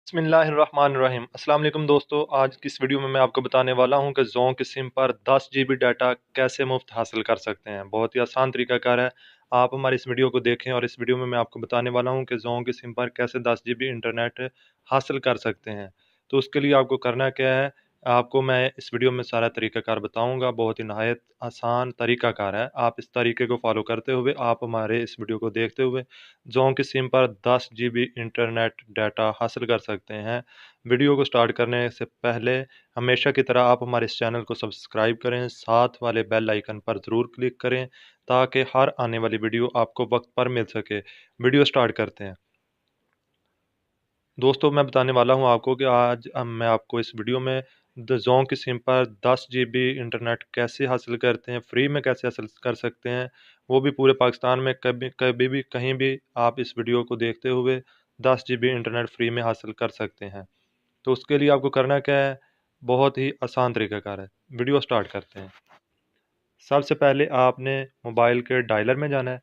बिस्मिल्लाहिर्रहमानिर्रहीम। अस्सलाम वालेकुम दोस्तों, आज की इस वीडियो में मैं आपको बताने वाला हूं कि ज़ोंक की सिम पर 10 GB डाटा कैसे मुफ्त हासिल कर सकते हैं। बहुत ही आसान तरीकाकार है। आप हमारी इस वीडियो को देखें और इस वीडियो में मैं आपको बताने वाला हूं कि ज़ोंक की सिम पर कैसे 10 GB इंटरनेट हासिल कर सकते हैं। तो उसके लिए आपको करना क्या है, आपको मैं इस वीडियो में सारा तरीकाकार बताऊँगा। बहुत ही नहायत आसान तरीकाकार है। आप इस तरीके को फॉलो करते हुए आप हमारे इस वीडियो को देखते हुए ज़ोंक की सिम पर 10 GB इंटरनेट डाटा हासिल कर सकते हैं। वीडियो को स्टार्ट करने से पहले हमेशा की तरह आप हमारे इस चैनल को सब्सक्राइब करें, साथ वाले बेल आइकन पर ज़रूर क्लिक करें ताकि हर आने वाली वीडियो आपको वक्त पर मिल सके। वीडियो स्टार्ट करते हैं। दोस्तों, मैं बताने वाला हूं आपको कि आज मैं आपको इस वीडियो में ज़ोंक की सिम पर 10 GB इंटरनेट कैसे हासिल करते हैं, फ्री में कैसे हासिल कर सकते हैं, वो भी पूरे पाकिस्तान में। कभी कभी भी कहीं भी आप इस वीडियो को देखते हुए 10 GB इंटरनेट फ्री में हासिल कर सकते हैं। तो उसके लिए आपको करना क्या है, बहुत ही आसान तरीकाकार है। वीडियो स्टार्ट करते हैं। सबसे पहले आपने मोबाइल के डायलर में जाना है।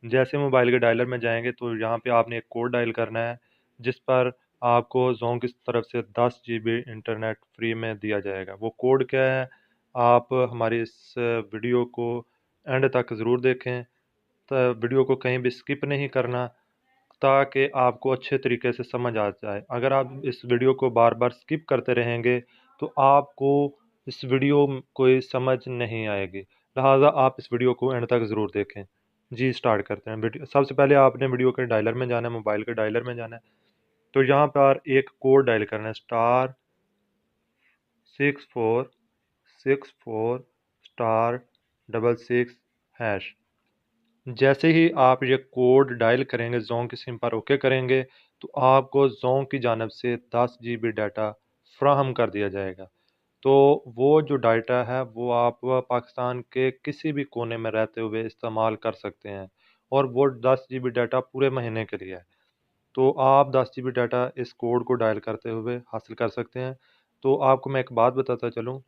जैसे मोबाइल के डायलर में जाएंगे तो यहाँ पे आपने एक कोड डायल करना है जिस पर आपको ज़ोंक की तरफ से 10 GB इंटरनेट फ्री में दिया जाएगा। वो कोड क्या है, आप हमारी इस वीडियो को एंड तक ज़रूर देखें। तो वीडियो को कहीं भी स्किप नहीं करना ताकि आपको अच्छे तरीके से समझ आ जाए। अगर आप इस वीडियो को बार बार स्किप करते रहेंगे तो आपको इस वीडियो कोई समझ नहीं आएगी। लिहाजा आप इस वीडियो को एंड तक ज़रूर देखें। जी, स्टार्ट करते हैं। वीडियो सबसे पहले आपने वीडियो के डायलर में जाना है, मोबाइल के डायलर में जाना है। तो यहाँ पर एक कोड डायल करना है, *6464*66#। जैसे ही आप ये कोड डायल करेंगे, ज़ोंक की सिम पर ओके करेंगे तो आपको ज़ोंक की जानब से 10 GB डाटा फ्राहम कर दिया जाएगा। तो वो जो डाटा है वो आप पाकिस्तान के किसी भी कोने में रहते हुए इस्तेमाल कर सकते हैं और वो 10 GB डाटा पूरे महीने के लिए है। तो आप 10 GB डाटा इस कोड को डायल करते हुए हासिल कर सकते हैं। तो आपको मैं एक बात बताता चलूँ,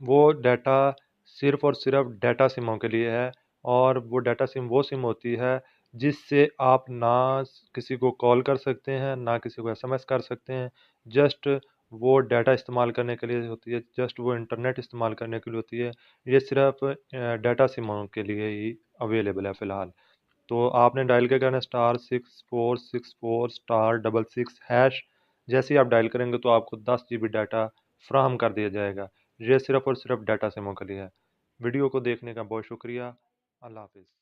वो डाटा सिर्फ़ और सिर्फ़ डाटा सिमों के लिए है और वो डाटा सिम वो सिम होती है जिससे आप ना किसी को कॉल कर सकते हैं, ना किसी को एसएमएस कर सकते हैं। जस्ट वो डाटा इस्तेमाल करने के लिए होती है, जस्ट वो इंटरनेट इस्तेमाल करने के लिए होती है। ये सिर्फ़ डाटा सिमों के लिए ही अवेलेबल है फ़िलहाल। तो आपने डायल क्या करना है, *6464*66#। जैसे ही आप डायल करेंगे तो आपको 10 GB डाटा फ्राहम कर दिया जाएगा। ये सिर्फ़ और सिर्फ़ डाटा सिमों के लिए है। वीडियो को देखने का बहुत शुक्रिया। अल्लाह हाफ़िज़।